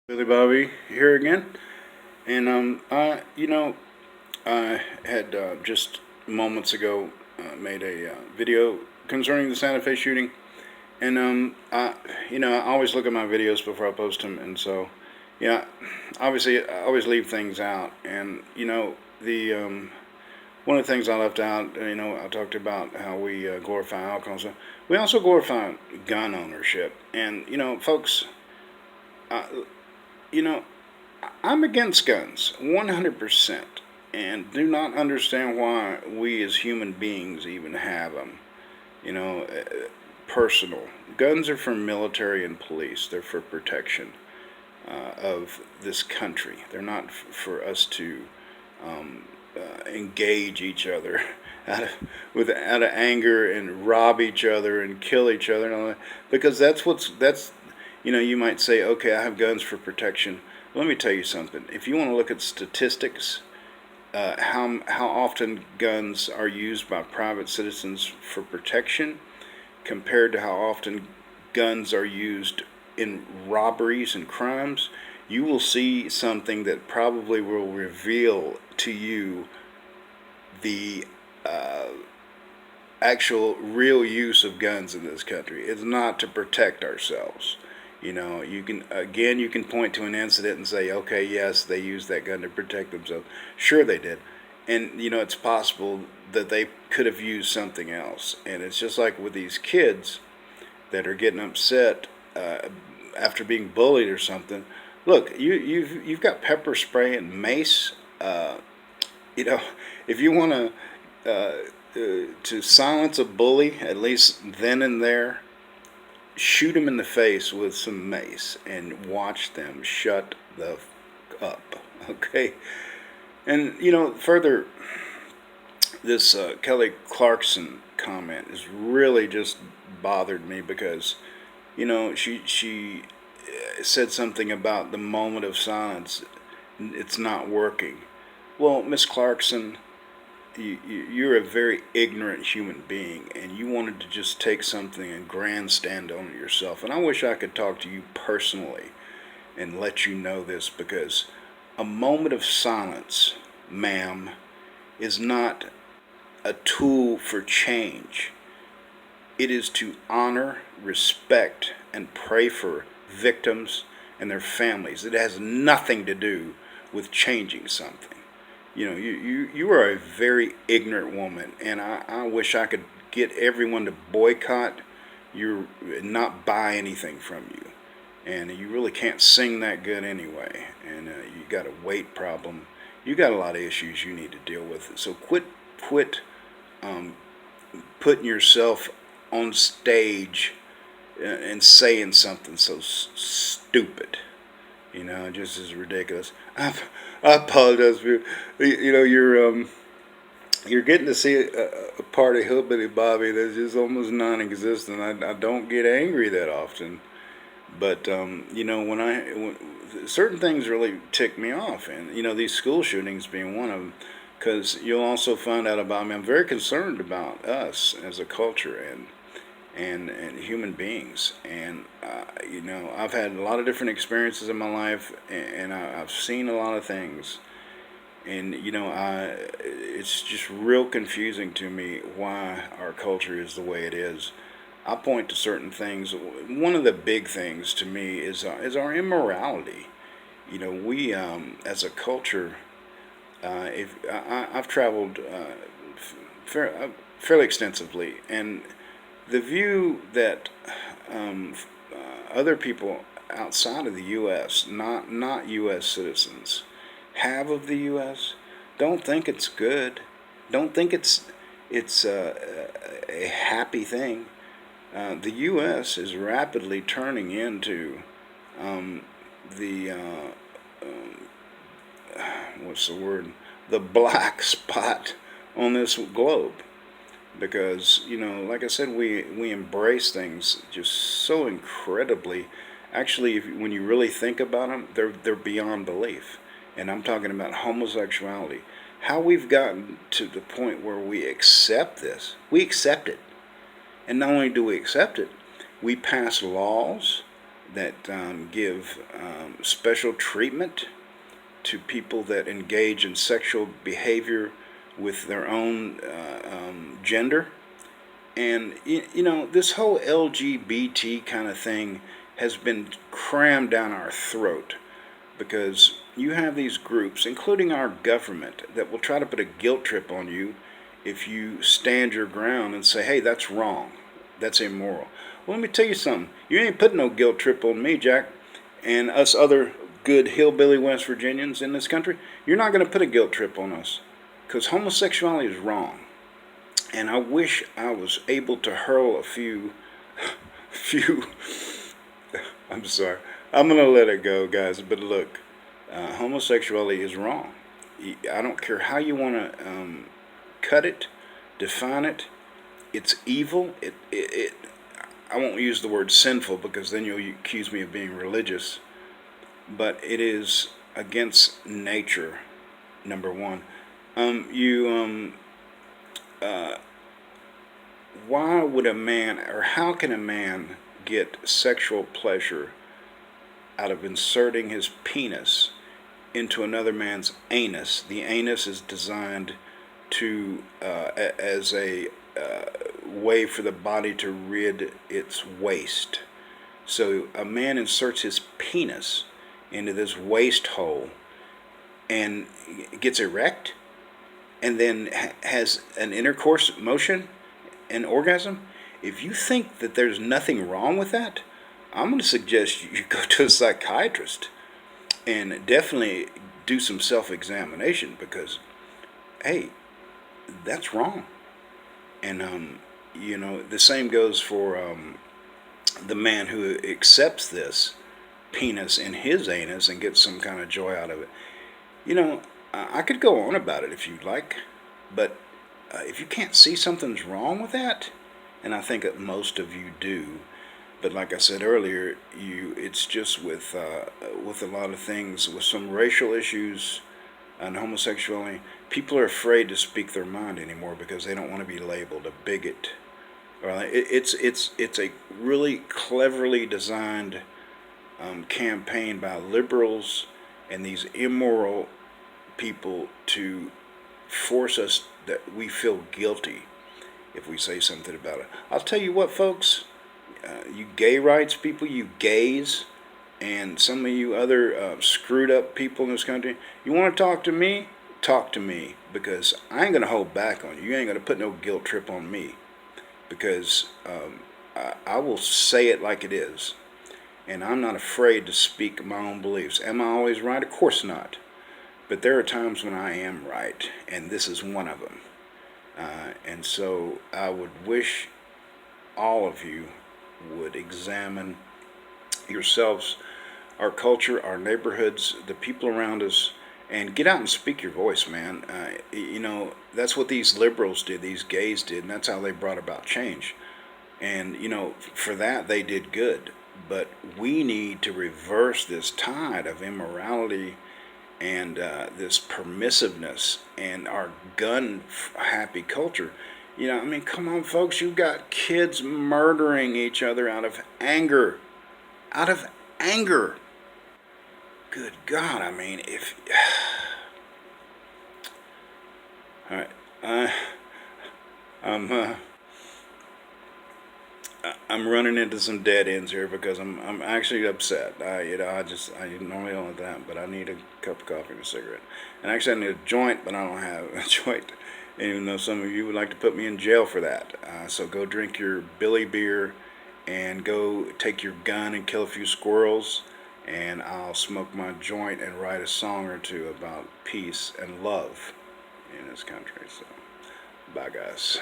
Billy Bobby here again, and I had just moments ago made a video concerning the Santa Fe shooting, and I always look at my videos before I post them, and so, yeah, obviously I always leave things out, and the one of the things I left out, I talked about how we glorify alcohol, so we also glorify gun ownership, and folks, uh, you know, I'm against guns, 100%, and do not understand why we as human beings even have them. You know, uh, Personal. Guns are for military and police, they're for protection of this country. They're not for us to engage each other out of, out of anger and rob each other and kill each other and all that. Because you might say, okay, I have guns for protection. Let me tell you something. If you want to look at statistics, how often guns are used by private citizens for protection compared to how often guns are used in robberies and crimes, you will see something that probably will reveal to you the uh, actual real use of guns in this country. It's not to protect ourselves. You can point to an incident and say, okay, yes, they used that gun to protect themselves. Sure, they did, and it's possible that they could have used something else. And it's just like with these kids that are getting upset after being bullied or something. Look, you've got pepper spray and mace. You know, if you want to silence a bully, at least then and there, shoot him in the face with some mace and watch them shut the up. Okay, and further, this Kelly Clarkson comment has really just bothered me because she said something about the moment of silence. It's not working. Well, Miss Clarkson, you're a very ignorant human being, and you wanted to just take something and grandstand on it yourself. And I wish I could talk to you personally and let you know this, because a moment of silence, ma'am, is not a tool for change. It is to honor, respect, and pray for victims and their families. It has nothing to do with changing something. You are a very ignorant woman, and I wish I could get everyone to boycott you, not buy anything from you. And you really can't sing that good anyway, and you got a weight problem. You got a lot of issues you need to deal with. So quit um, putting yourself on stage and saying something so stupid. Just as ridiculous. I apologize for you. You're getting to see a part of Hillbilly Bobby that's just almost non-existent. I don't get angry that often, but when certain things really tick me off, and these school shootings being one of them, because you'll also find out about me. I'm very concerned about us as a culture and human beings. And I've had a lot of different experiences in my life, and I've seen a lot of things. And it's just real confusing to me why our culture is the way it is. I point to certain things. One of the big things to me is our immorality. We as a culture, if I've traveled fairly extensively, and the view that other people outside of the U.S., not U.S. citizens, have of the U.S., don't think it's good. Don't think it's a happy thing. The U.S. is rapidly turning into the what's the word? The black spot on this globe, because like I said, we embrace things just so incredibly. Actually, when you really think about them, they're beyond belief. And I'm talking about homosexuality. How we've gotten to the point where we accept this. We accept it. And not only do we accept it, we pass laws that give special treatment to people that engage in sexual behavior with their own gender. And, this whole LGBT kind of thing has been crammed down our throat because you have these groups, including our government, that will try to put a guilt trip on you if you stand your ground and say, hey, that's wrong. That's immoral. Well, let me tell you something. You ain't putting no guilt trip on me, Jack, and us other good hillbilly West Virginians in this country. You're not going to put a guilt trip on us because homosexuality is wrong. And I wish I was able to hurl a few, I'm sorry. I'm going to let it go, guys. But look, homosexuality is wrong. I don't care how you want to cut it, define it. It's evil. I won't use the word sinful because then you'll accuse me of being religious. But it is against nature, number one. Why would a man, or how can a man get sexual pleasure out of inserting his penis into another man's anus? The anus is designed to as a way for the body to rid its waste. So a man inserts his penis into this waste hole and gets erect and then has an intercourse motion and orgasm. If you think that there's nothing wrong with that, I'm going to suggest you go to a psychiatrist and definitely do some self-examination because, hey, that's wrong. And, the same goes for the man who accepts this penis in his anus and gets some kind of joy out of it. I could go on about it if you'd like, but if you can't see something's wrong with that, and I think that most of you do, but like I said earlier, it's just with a lot of things, with some racial issues and homosexuality, people are afraid to speak their mind anymore because they don't want to be labeled a bigot. Right? It's a really cleverly designed campaign by liberals and these immoral people to force us that we feel guilty if we say something about it. I'll tell you what, folks, you gay rights people, you gays, and some of you other screwed up people in this country, you want to talk to me? Talk to me, because I ain't going to hold back on you. You ain't going to put no guilt trip on me, because I will say it like it is. And I'm not afraid to speak my own beliefs. Am I always right? Of course not. But there are times when I am right, and this is one of them. And so I would wish all of you would examine yourselves, our culture, our neighborhoods, the people around us, and get out and speak your voice, man. That's what these liberals did, these gays did, and that's how they brought about change. And, for that, they did good. But we need to reverse this tide of immorality and this permissiveness and our gun-happy culture. Come on, folks. You've got kids murdering each other out of anger. Out of anger. Good God, if... All right. I'm running into some dead ends here because I'm actually upset. I normally don't like that, but I need a cup of coffee and a cigarette. And actually, I need a joint, but I don't have a joint. Even though some of you would like to put me in jail for that. So go drink your Billy beer and go take your gun and kill a few squirrels, and I'll smoke my joint and write a song or two about peace and love in this country. So, bye, guys.